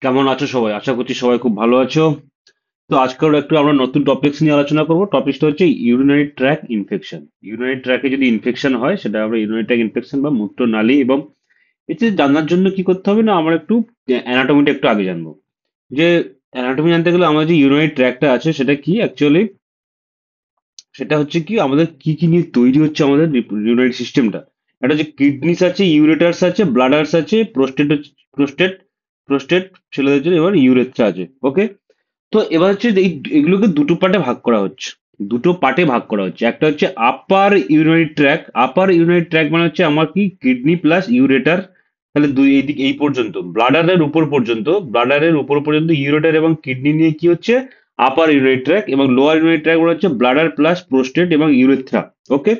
কেমন আছো সবাই? আশা করছি সবাই খুব ভালো আছো। তো আজকের একটু আমরা নতুন টপিকস নিয়ে আলোচনা করব। টপিকটা হচ্ছে ইউরিনারি ট্র্যাক ইনফেকশন। ইউরিনারি ট্র্যাকে যদি ইনফেকশন হয় সেটা আমরা ইউরিনারি ট্র্যাক ইনফেকশন বা মূত্রনালী। এবং এতে জানার জন্য কি করতে হবে না, আমরা একটু অ্যানাটমিটা একটু আগে জানবো। যে অ্যানাটমি জানতে গেলে আমাদের যে ইউরিনারি ট্র্যাকটা আছে সেটা কি অ্যাকচুয়ালি, সেটা হচ্ছে কি আমাদের কি কি নিয়ে তৈরি হচ্ছে আমাদের ইউরিনারি সিস্টেমটা। একটা হচ্ছে কিডনিস আছে, ইউরেটার্স আছে, ব্লাডার্স আছে, প্রোস্টেট প্রোস্টেট ছেলেদের জন্য, এবার ইউরেথ্রা আছে। ওকে। তো এবার হচ্ছে এগুলোকে দুটো পার্টে ভাগ করা হচ্ছে। দুটো পার্টে ভাগ করা হচ্ছে। একটা হচ্ছে আপার ইউরিনারি ট্র্যাক। আপার ইউরিনারি ট্র্যাক মানে হচ্ছে আমার কি কিডনি প্লাস ইউরেটার, তাহলে দুই এই দিক এই পর্যন্ত ব্লাডারের উপর পর্যন্ত, ইউরেটার এবং কিডনি নিয়ে কি হচ্ছে আপার ইউরিনারি ট্র্যাক। এবং লোয়ার ইউরিনারি ট্র্যাক মানে হচ্ছে ব্লাডার প্লাস প্রোস্টেট এবং ইউরেথ্রা। ওকে।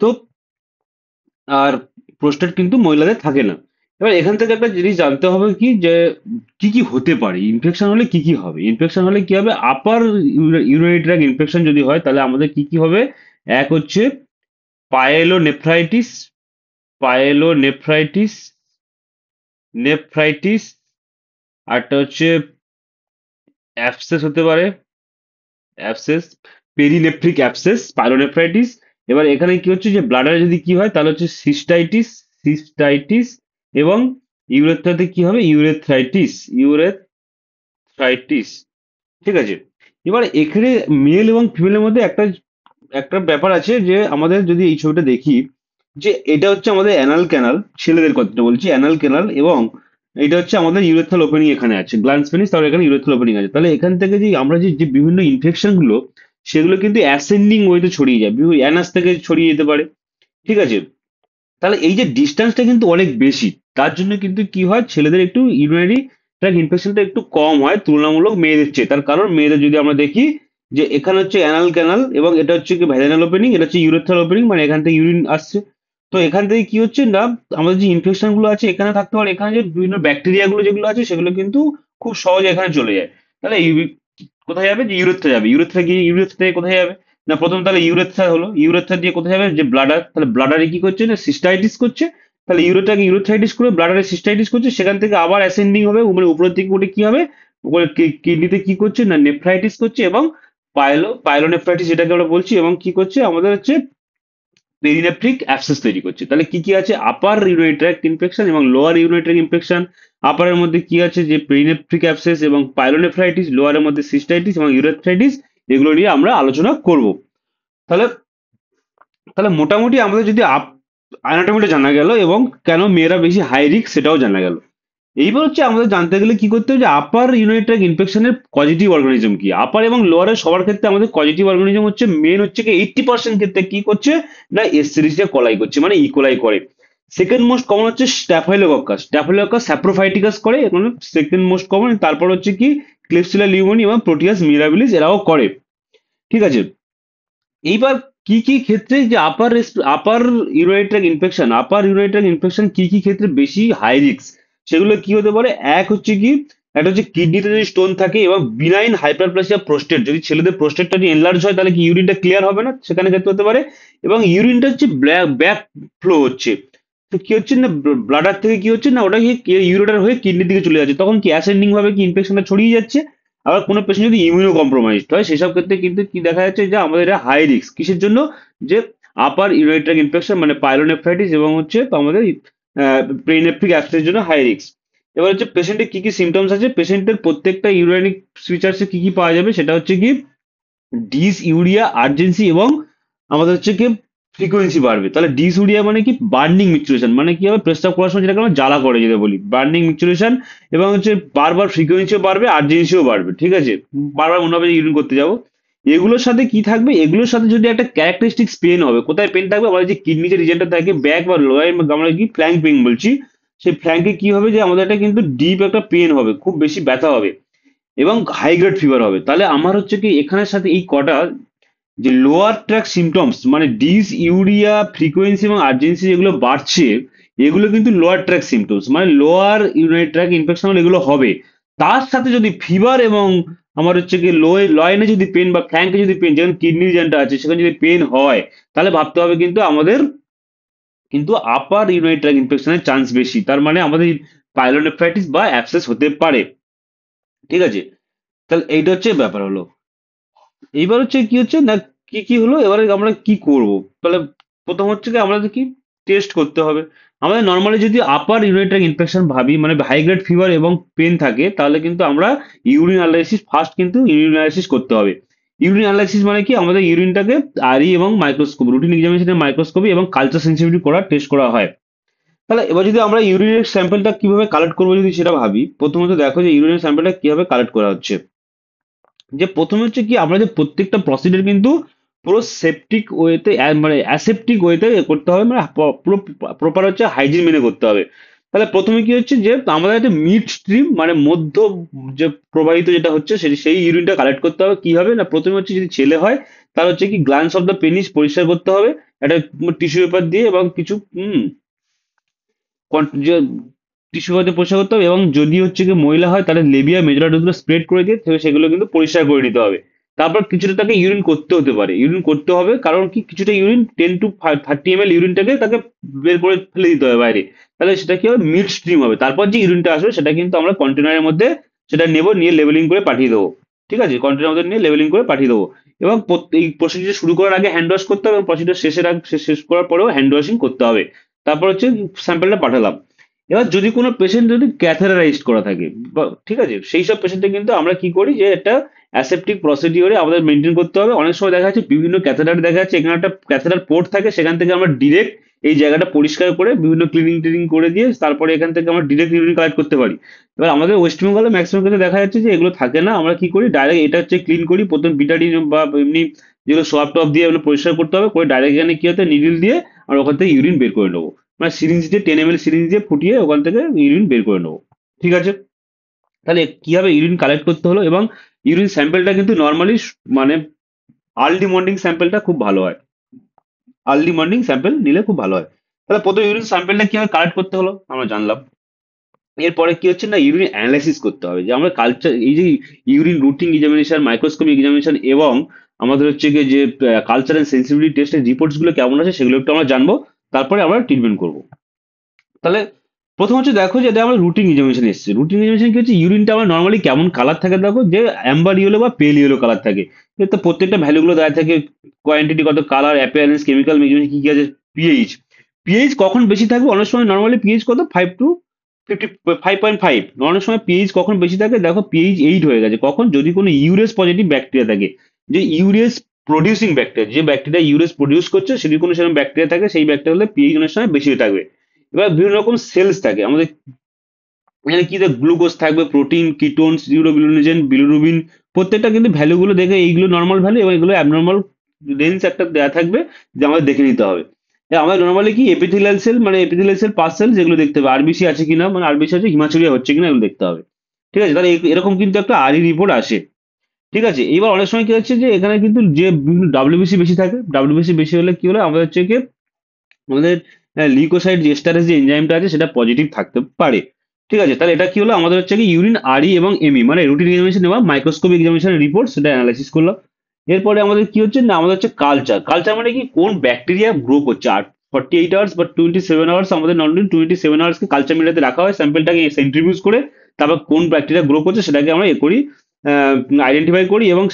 তো আর প্রোস্টেট কিন্তু মহিলাদের থাকে না। এবার এখান থেকে একটা জিনিস জানতে হবে কি, যে কি কি হতে পারে ইনফেকশন হলে, কি কি হবে ইনফেকশন হলে, কি হবে আপার ইউরিনারি ট্র্যাক ইনফেকশন যদি হয় তাহলে আমাদের কি কি হবে। এক হচ্ছে পায়েলোনেফ্রাইটিস, পায়েলোনেফ্রাইটিস নেফ্রাইটিস। আরটা হচ্ছে অ্যাবসেস হতে পারে, অ্যাবসেস, পেরিনেফ্রিক অ্যাবসেস, পাইলোনেফ্রাইটিস। এবার এখানে কি হচ্ছে যে ব্লাডারে যদি কি হয় তাহলে হচ্ছে সিস্টাইটিস, সিস্টাইটিস। এবং ইউরেথ্রাতে কি হবে, ইউরেথ্রাইটিস, ইউরেথ্রাইটিস। ঠিক আছে। এবার এখানে মেল এবং ফিমেলের মধ্যে একটা একটা ব্যাপার আছে, যে আমাদের যদি এই ছবিটা দেখি, যে এটা হচ্ছে আমাদের অ্যানাল ক্যানাল, ছেলেদের কথাটা বলছি, অ্যানাল ক্যানাল। এবং এটা হচ্ছে আমাদের ইউরেথ্রাল ওপেনিং, এখানে আছে গ্ল্যান্স পেনিস, তাহলে এখানে ইউরেথ্রাল ওপেনিং আছে। তাহলে এখান থেকে যে আমরা যে যে বিভিন্ন ইনফেকশন গুলো, সেগুলো কিন্তু অ্যাসেন্ডিং ওয়েতে ছড়িয়ে যায়, অ্যানাস থেকে ছড়িয়ে যেতে পারে। ঠিক আছে। তাহলে এই যে ডিস্টেন্সটা কিন্তু অনেক বেশি, তার জন্য কিন্তু কি হয়, ছেলেদের একটু ইউরিনারি ট্র্যাক ইনফেকশনটা একটু কম হয় তুলনামূলক মেয়েদের চেয়ে। তার কারণ মেয়েদের যদি আমরা দেখি, যে এখানে হচ্ছে অ্যানাল ক্যানাল এবং এটা হচ্ছে কি ভ্যাজাইনাল ওপেনিং, এটা হচ্ছে ইউরেথ্রাল ওপেনিং, মানে এখান থেকে ইউরিন আসছে। তো এখান থেকে কি হচ্ছে না, আমাদের যে ইনফেকশন গুলো আছে এখানে থাকতে পারে, এখানে যে বিভিন্ন ব্যাকটেরিয়া গুলো যেগুলো আছে সেগুলো কিন্তু খুব সহজে এখানে চলে যায়। তাহলে কোথায় যাবে, যে ইউরেথ্রা যাবে, ইউরেথ্রা গিয়ে ইউরেথ্রা থেকে কোথায় যাবে না, প্রথম তাহলে ইউরেথ্রা হলো, ইউরেথ্রা দিয়ে কোথায় যাবে, যে ব্লাডার, তাহলে ব্লাডারে কি করছে না সিস্টাইটিস করছে। তাহলে ইউরেটাকে ইউরেথ্রাইটিস করে ব্লাডারে সিস্টাইটিস করছে, সেখান থেকে আবার অ্যাসেন্ডিং হবে উপরে, উপরের দিকে উঠে কি হবে, উপরে কিডনিতে কি করছে না নেফ্রাইটিস করছে। এবং পাইলোনেফ্রাইটিস যেটাকে আমরা বলছি, এবং কি করছে আমাদের হচ্ছে পেরিনেফ্রিক অ্যাবসেস তৈরি করছে। তাহলে কি কি আছে, আপার ইউরিনারি ট্র্যাক্ট ইনফেকশন এবং লোয়ার ইউরিনারি ট্র্যাক্ট ইনফেকশন। আপারের মধ্যে কি আছে, যে পেরিনেফ্রিক অ্যাবসেস এবং পাইলোনেফ্রাইটিস, লোয়ারের মধ্যে সিস্টাইটিস এবং ইউরেথ্রাইটিস। এগুলো নিয়ে আমরা আলোচনা করব। তাহলে তাহলে মোটামুটি আমাদের যদি অ্যানাটমিটা জানা গেল, এবং কেন মেয়েরা বেশি হাই রিস্ক সেটাও জানা গেল। এইবার হচ্ছে আমাদের জানতে গেলে কি করতে হবে, যে আপার ইউরিনারি ট্র্যাক্ট ইনফেকশনের পজিটিভ অর্গানিজম কি। আপার এবং লোয়ারের সবার ক্ষেত্রে আমাদের পজিটিভ অর্গানিজম হচ্ছে মেন হচ্ছে কি 80% ক্ষেত্রে কি করছে না এস সিরিজে কলাই করছে, মানে ইকোলাই করে। সেকেন্ড মোস্ট কমন হচ্ছে স্ট্যাফাইলোকক্কাস, স্ট্যাফাইলোকক্কাস স্যাপ্রোফাইটিকাস করে, এখন সেকেন্ড মোস্ট কমন। তারপর হচ্ছে কি ক্লিপসিলা লিউমনি এবং প্রোটিয়াস মিরাবিলিস, এরাও করে। ঠিক আছে। এইবার কি কি ক্ষেত্রে যে আপার ইউরিনারি ট্র্যাক্ট ইনফেকশন, আপার ইউরিনারি ট্র্যাক্ট ইনফেকশন কি কি ক্ষেত্রে বেশি হাই রিস্ক, সেগুলো কি হতে পারে। এক হচ্ছে কি, একটা হচ্ছে কিডনিতে যদি স্টোন থাকে এবং বিনাইন হাইপারপ্লাসিয়া প্রোস্টেট, যদি ছেলেদের প্রোস্টেটটা যদি এনলার্জ হয় তাহলে কি ইউরিনটা ক্লিয়ার হবে না, সেখানে ক্ষেত্রে হতে পারে। এবং ইউরিনটা হচ্ছে ব্যাক ফ্লো হচ্ছে, তো কি হচ্ছে না ব্লাডার থেকে কি হচ্ছে না ওটা কি ইউরেটার হয়ে কিডনির দিকে চলে যাচ্ছে, তখন কি অ্যাসেন্ডিং ভাবে কি ইনফেকশনটা ছড়িয়ে যাচ্ছে। আবার কোনো পেশেন্ট যদি ইমিউনো কম্প্রোমাইজড হয় সেসব ক্ষেত্রে কিন্তু কি দেখা যাচ্ছে, যে আমাদের এটা হাই রিস্ক কিসের জন্য, যে আপার ইউরিনারি ট্র্যাক্ট ইনফেকশন মানে পাইলোনেফ্রাইটিস এবং হচ্ছে আমাদের পেরিনেফ্রিক অ্যাবসেসের জন্য হাই রিস্ক। এবার হচ্ছে পেশেন্টের কি কি সিমটমস আছে, পেশেন্টের প্রত্যেকটা ইউরিনিক ফিচার্সে কি কি পাওয়া যাবে, সেটা হচ্ছে কি ডিস ইউরিয়া আর্জেন্সি, এবং আমাদের হচ্ছে কি ফ্রিকোয়েন্সি বাড়বে। তাহলে ডিস ইউরিয়া মানে কি বার্নিং মিচুরেশন, মানে কি হবে প্রস্তাব করার সময় যেটাকে আমরা জ্বালা করে যেটা বলি, বার্নিং মিচুরেশন। এবং হচ্ছে বারবার ফ্রিকোয়েন্সিও বাড়বে, আর্জেন্সিও বাড়বে। ঠিক আছে। বারবার মনে হবে ইউরিন করতে যাবো। এগুলোর সাথে কি থাকবে, এগুলোর সাথে যদি একটা ক্যারেক্টারিস্টিক্স পেন হবে, কোথায় পেন থাকবে, আমাদের যে কিডনি যে রিজনটা থাকে ব্যাক বা লোয়ার, আমরা কি ফ্ল্যাঙ্ক পেন বলছি, সেই ফ্ল্যাঙ্কে কি হবে, যে আমাদের একটা কিন্তু ডিপ একটা পেন হবে, খুব বেশি ব্যথা হবে এবং হাই গ্রেড ফিভার হবে। তাহলে আমার হচ্ছে কি এখানের সাথে এই কটা যে লোয়ার ট্র্যাক সিমটমস, মানে ডিস ইউরিয়া ফ্রিকোয়েন্সি এবং আর্জেন্সি যেগুলো বাড়ছে, এগুলো কিন্তু লোয়ার ট্র্যাক সিমটমস, মানে লোয়ার ইউরিনারি ট্র্যাক ইনফেকশন এগুলো হবে। তার সাথে যদি ফিভার এবং আমার হচ্ছে কি লয়েনে যদি পেন বা ফ্ল্যাঙ্কে যদি পেন, যেখানে কিডনি রিজনটা আছে সেখানে যদি পেন হয়, তাহলে ভাবতে হবে কিন্তু আমাদের কিন্তু আপার ইউরিনারি ট্র্যাক ইনফেকশনের চান্স বেশি। তার মানে আমাদের পাইলোনেফ্রাইটিস বা অ্যাবসেস হতে পারে। ঠিক আছে, তাহলে এইটা হচ্ছে ব্যাপার হলো। এইবার হচ্ছে কি হচ্ছে না, কি কি হলো, এবারে আমরা কি করব? তাহলে প্রথম হচ্ছে কি আমাদের কি টেস্ট করতে হবে। আমাদের নর্মালি যদি আপার ইউরিনারি ইনফেকশন ভাবি, মানে হাই গ্রেড ফিভার এবং পেন থাকে, তাহলে কিন্তু আমরা ইউরিন অ্যানালাইসিস ফার্স্ট কিন্তু ইউরিন অ্যানালাইসিস করতে হবে। ইউরিন অ্যানালাইসিস মানে কি, আমাদের ইউরিনটাকে আরই এবং মাইক্রোস্কোপ, রুটিন এক্সামিনেশনের মাইক্রোস্কোপি এবং কালচার সেন্সিটিভিটি করা টেস্ট করা হয়। তাহলে এবার যদি আমরা ইউরিনের স্যাম্পলটা কিভাবে কালেক্ট করবো যদি সেটা ভাবি, প্রথমত দেখো যে ইউরিনের স্যাম্পলটা কিভাবে কালেক্ট করা হচ্ছে। যে প্রথমে হচ্ছে কি, আমরা যে প্রত্যেকটা প্রসিডিউর কিন্তু পুরো সেপটিক ওয়েতে, মানে অ্যাসেপটিক ওয়েতে করতে হবে, মানে পুরো প্রপার হচ্ছে হাইজিন মেনে করতে হবে। তাহলে প্রথমে কি হচ্ছে যে আমাদের একটা মিড স্ট্রিম, মানে মধ্য যে প্রবাহিত যেটা হচ্ছে সেই ইউরিনটা কালেক্ট করতে হবে। কি হবে না, প্রথমে হচ্ছে যদি ছেলে হয় তার হচ্ছে কি গ্ল্যান্স অফ দ্য পেনিস পরিষ্কার করতে হবে একটা টিস্যু পেপার দিয়ে, এবং কিছু যে টিস্যু পেপার পরিষ্কার করতে হবে, এবং যদি হচ্ছে কি মহিলা হয় তাহলে লেবিয়া মেজোরাডোজগুলো স্প্রেড করে দিয়ে সেগুলো কিন্তু পরিষ্কার করে নিতে হবে। তারপর কিছুটা তাকে ইউরিন করতে হতে পারে, ইউরিন করতে হবে, কারণ কি কিছুটা ইউরিন 10 to 30 ml ইউরিনটাকে তাকে বের করে ফেলে দিতে হবে বাইরে। তাহলে সেটা কি হবে, মিড স্ট্রিম হবে। তারপর যে ইউরিনটা আসবে সেটা কিন্তু আমরা কন্টেনারের মধ্যে সেটা নেবো, নিয়ে লেবেলিং করে পাঠিয়ে দেবো। ঠিক আছে, কন্টেনারের মধ্যে নিয়ে লেবেলিং করে পাঠিয়ে দেবো। এবং এই প্রসিডিউর শুরু করার আগে হ্যান্ড ওয়াশ করতে হবে, এবং প্রসিডিউর শেষ করার পরেও হ্যান্ড ওয়াশিং করতে হবে। তারপর হচ্ছে স্যাম্পলটা পাঠালাম। এবার যদি কোনো পেশেন্ট যদি ক্যাথেটারাইজড করা থাকে, ঠিক আছে, সেই সব পেশেন্টে কিন্তু আমরা কি করি যে একটা অ্যাসেপটিক প্রসিডিওরে আমাদের মেনটেন করতে হবে। অনেক সময় দেখা যাচ্ছে বিভিন্ন ক্যাথেটার দেখা যাচ্ছে এখানে একটা ক্যাথেটার পোর্ট থাকে, সেখান থেকে আমরা ডিরেক্ট এই জায়গাটা পরিষ্কার করে বিভিন্ন ক্লিনিং টিনিং করে দিয়ে তারপরে এখান থেকে আমরা ডিরেক্ট ইউরিন কালেক্ট করতে পারি। এবার আমাদের ওয়েস্ট বেঙ্গলে ম্যাক্সিমাম ক্ষেত্রে দেখা যাচ্ছে যে এগুলো থাকে না। আমরা কি করি, ডাইরেক্ট এটা হচ্ছে ক্লিন করি, প্রথম বিটাডিন বা এমনি যেগুলো সোয়াব টপ দিয়ে এগুলো পরিষ্কার করতে হবে, করে ডাইরেক্ট এখানে কি হতে নিডিল দিয়ে আর ওখান থেকে ইউরিন বের করে নেবো। মানে সিরিঞ্জ দিয়ে 10 ml সিরিঞ্জ দিয়ে ফুটিয়ে ওখান থেকে ইউরিন বের করে নেবো। ঠিক আছে, তাহলে কিভাবে ইউরিন কালেক্ট করতে হলো। এবং ইউরিন স্যাম্পলটা কিন্তু নর্মালি মানে আর্লি মর্নিং স্যাম্পলটা খুব ভালো হয়, আর্লি মর্নিং স্যাম্পল নিলে খুব ভালো হয়। তাহলে প্রথম ইউরিন স্যাম্পলটা কিভাবে কালেক্ট করতে হলো আমরা জানলাম। এরপরে কি হচ্ছে না, ইউরিন অ্যানালাইসিস করতে হবে, যে আমরা কালচার এই যে urine routine examination, microscopy examination, এবং আমাদের হচ্ছে গিয়ে যে কালচার এন্ড সেন্সিটিভিটি টেস্টের রিপোর্টস গুলো কেমন আছে সেগুলো একটু আমরা জানবো। তারপরে আমরা ট্রিটমেন্ট করবো। তাহলে প্রথম হচ্ছে দেখো যে এটা আমরা রুটিন এক্সামিনেশন এসেছে। রুটিন এক্সামিনেশন কি হচ্ছে, ইউরিনটা আমার নর্মালি কেমন কালার থাকে দেখো, যে অ্যাম্বার ইয়েলো বা পেল ইয়েলো কালার থাকে। এর তো প্রত্যেকটা ভ্যালু গুলো দেওয়া থাকে, কোয়ান্টিটি কত, কালার, অ্যাপিয়ারেন্স, কেমিক্যাল মেজারমেন্ট কি কি আছে, পিএইচ। পিএইচ কখন বেশি থাকবে, অনেক সময় নর্মালি পিএইচ কত 5 to 5.5। অনেক সময় পিএইচ কখন বেশি থাকে দেখো, পিএইচ 8 হয়ে গেছে কখন, যদি কোনো ইউরেস পজিটিভ ব্যাকটেরিয়া থাকে। যে ইউরেস প্রডিউসিং ব্যাকটেরিয়া, যে ব্যাকটেরিয়া ইউরেস প্রডিউস করছে, যদি কোনো সেরকম ব্যাকটেরিয়া থাকে, সেই ব্যাকটেরিয়া হলে পিএইচ অনেক সময় বেশি থাকবে। এবার বিভিন্ন রকম সেলস থাকে আমাদের, এখানে কি গ্লুকোজ থাকবে, প্রোটিন, কিটোনস, ইউরোবিলিনোজেন, বিলিরুবিন। প্রত্যেকটা কিন্তু ভ্যালু গুলো দেখে এইগুলো নর্মাল ভ্যালু এবং এগুলো অ্যাবনর্মাল রেঞ্জ একটা দেওয়া থাকবে, যে আমাদের দেখে নিতে হবে। আমাদের নর্মালি কি এপিথেলিয়াল সেল, মানে এপিথেলিয়াল সেল পাস সেল, যেগুলো দেখতে হবে, আরবিসি আছে কিনা, মানে আরবিসি আছে হিমাচুরিয়া হচ্ছে কিনা, এগুলো দেখতে হবে। ঠিক আছে, তাহলে এরকম কিন্তু একটা আরই রিপোর্ট আসে। ঠিক আছে, এবার অনেক সময় কি হচ্ছে যে এখানে কিন্তু যে বিভিন্ন ডাব্লিউবিসি বেশি থাকে, ডাব্লিউবিসি বেশি হলে কি হলো, আমাদের হচ্ছে কি আমাদের লিউকোসাইড এস্টারেজ যে এনজাইমটা আছে সেটা পজিটিভ থাকতে পারে। ঠিক আছে, তাহলে এটা কি হলো, আমাদের হচ্ছে কি ইউরিন আরই এবং এমই, মানে রুটিন এক্সামিনেশন এবং মাইক্রোস্কোপিক এক্সামিনেশনের রিপোর্ট সেটা অ্যানালাইসিস করলো। এরপরে আমাদের কি হচ্ছে না, আমাদের হচ্ছে কালচার। কালচার মানে কি, কোন ব্যাকটেরিয়া গ্রো করছে। 48 আওয়ার্স বা 27 আওয়ার্স, আমাদের নর্মালি 27 আওয়ার্সকে কালচার মিডিয়াতে রাখা হয়, স্যাম্পলটাকে সেন্ট্রিফিউজ করে। তারপর কোন ব্যাকটেরিয়া গ্রো করছে সেটাকে আমরা এ করি, আইডেন্টিফাই করি, এবং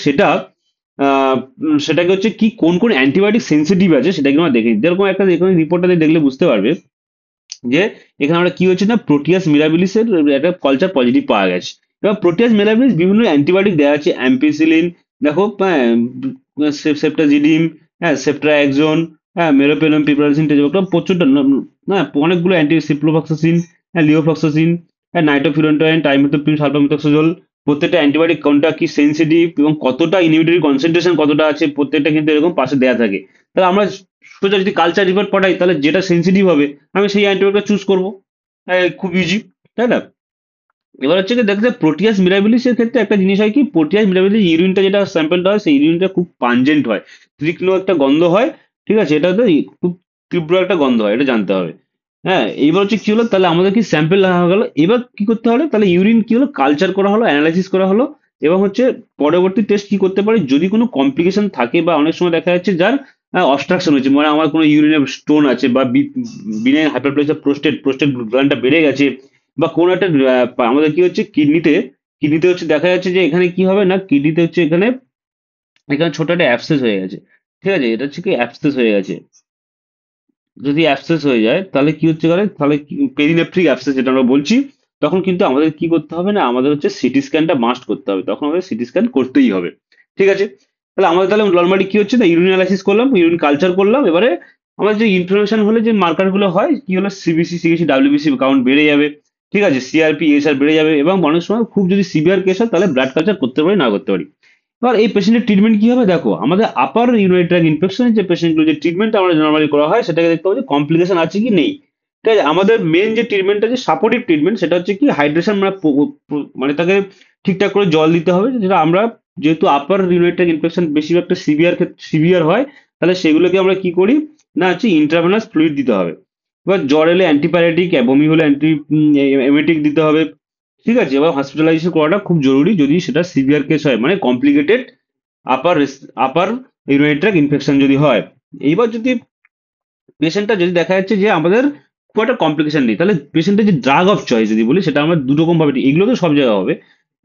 সেটাকে হচ্ছে কি কোন কোন অ্যান্টিবায়োটিক সেন্সিটিভ আছে সেটাকে আমরা দেখে নিই। যেরকম একটা এখানে রিপোর্টটা দেখলে বুঝতে পারবে যে এখানে আমরা কি হচ্ছে না, প্রোটিয়াস মিরাবিলিসের একটা কালচার পজিটিভ পাওয়া গেছে। এবার প্রোটিয়াস মিরাবিলিস বিভিন্ন অ্যান্টিবায়োটিক দেওয়া আছে, অ্যাম্পিসিলিন, দেখো, সেপ্টাজিডিম, হ্যাঁ, সেপ্ট্রাএক্সোন, হ্যাঁ, মেরোপেনম, পিপারসিন, টেজোক্রাম, প্রচুরটা হ্যাঁ, অনেকগুলো অ্যান্টি সিপ্লোফ্লক্সাসিন, হ্যাঁ, লিওফ্লক্সাসিন, হ্যাঁ, নাইট্রোফিউরান্টয়েন, টাইমেথোপ্রিন, সালফামেথক্সোজোল। প্রত্যেকটা অ্যান্টিবায়োটিক কোনটা কি সেন্সিটিভ এবং কতটা ইনহিবিটরি কনসেন্ট্রেশন কতটা আছে, প্রত্যেকটা কিন্তু এরকম পাশে দেওয়া থাকে। তাহলে আমরা সোজা যদি কালচার রিপোর্ট পাঠাই, তাহলে যেটা সেন্সিটিভ হবে আমি সেই অ্যান্টিবায়োটিকটা চুজ করবো। খুব ইজি, তাই না? এবার হচ্ছে কি দেখতে, প্রোটিয়াস মিরাবিলিস এর ক্ষেত্রে একটা জিনিস হয় কি, প্রোটিয়াস মিরাবিলিস ইউরিনটা যেটা স্যাম্পলটা হয়, সেই ইউরিনটা খুব পাঞ্জেন্ট হয়, তীক্ষ্ণ একটা গন্ধ হয়। ঠিক আছে, এটাতে খুব তীব্র একটা গন্ধ হয়, এটা জানতে হবে। হ্যাঁ, এইবার হচ্ছে কি হলো, তাহলে আমাদের কি স্যাম্পল রাখা গেল। এবার কি করতে হলো, তাহলে ইউরিন কি হলো, কালচার করা হলো, অ্যানালাইসিস করা হলো। এবং হচ্ছে পরবর্তী টেস্ট কি করতে পারে, যদি কোনো কমপ্লিকেশন থাকে বা অনেক সময় দেখা যাচ্ছে যার অবস্ট্রাকশন হয়েছে, মানে আমার কোনো ইউরিনের স্টোন আছে বা বিনাইন হাইপারপ্লেসিয়া প্রোস্টেট, প্রোস্টেট গ্ল্যান্ডটা বেড়ে গেছে, বা কোনো একটা আমাদের কি হচ্ছে কিডনিতে, কিডনিতে হচ্ছে দেখা যাচ্ছে যে এখানে কি হবে না, কিডনিতে হচ্ছে এখানে এখানে ছোট একটা অ্যাবসেস হয়ে গেছে, ঠিক আছে, এটা হচ্ছে কি অ্যাবসেস হয়ে গেছে। যদি অ্যাবসেস হয়ে যায় তাহলে কি হচ্ছে করে, তাহলে পেরিনেফ্রিক অ্যাবসেস যেটা আমরা বলছি, তখন কিন্তু আমাদের কি করতে হবে না, আমাদের হচ্ছে সিটি স্ক্যানটা মাস্ট করতে হবে, তখন আমাদের সিটি স্ক্যান করতেই হবে। ঠিক আছে, তাহলে আমাদের তাহলে নর্মালি কি হচ্ছে না, ইউরিন অ্যানালাইসিস করলাম, ইউরিন কালচার করলাম, এবারে আমাদের যে ইনফ্লামেশন হলে যে মার্কার গুলো হয় কি হলো, সিবিসি সিবিসি ডাব্লিউবিসি কাউন্ট বেড়ে যাবে, ঠিক আছে, সিআরপি এসআর বেড়ে যাবে, এবং অনেক সময় খুব যদি সিভিয়ার কেস হয় তাহলে ব্লাড কালচার করতে পারি না করতে পারি। এবার এই পেশেন্টের ট্রিটমেন্ট কি হবে দেখো, আমাদের আপার ইউরিনারি ট্র্যাক্ট ইনফেকশনের যে পেশেন্টগুলো যে ট্রিটমেন্ট আমরা নর্মালি করা হয় সেটাকে দেখতে হবে যে কমপ্লিকেশন আছে কি নেই। ঠিক আছে, আমাদের মেন যে ট্রিটমেন্টটা যে সাপোর্টিভ ট্রিটমেন্ট সেটা হচ্ছে কি হাইড্রেশন, মানে মানে তাকে ঠিকঠাক করে জল দিতে হবে, যেটা আমরা যেহেতু আপার ইউরিনারি ট্র্যাক্ট ইনফেকশন বেশিরভাগটা সিভিয়ার হয়, তাহলে সেগুলোকে আমরা কি করি না হচ্ছে ইন্ট্রাভেনাস ফ্লুইড দিতে হবে। এবার জ্বর এলে অ্যান্টিপ্যারেটিক, বমি হলে এমেটিক দিতে হবে। ঠিক আছে, এবার হসপিটালাইজেশন করাটা খুব জরুরি যদি সেটা সিভিয়ার কেস হয়, মানে কমপ্লিকেটেড আপার আপার ইউরিনারি ট্র্যাক্ট ইনফেকশন যদি হয়। এইবার যদি পেশেন্টটা যদি দেখা যাচ্ছে যে আমাদের খুব একটা কমপ্লিকেশন নেই, তাহলে পেশেন্টের যে ড্রাগ অফ চয়েস যদি বলি সেটা আমরা দু রকম ভাবে, এগুলো তো সব জায়গায় হবে।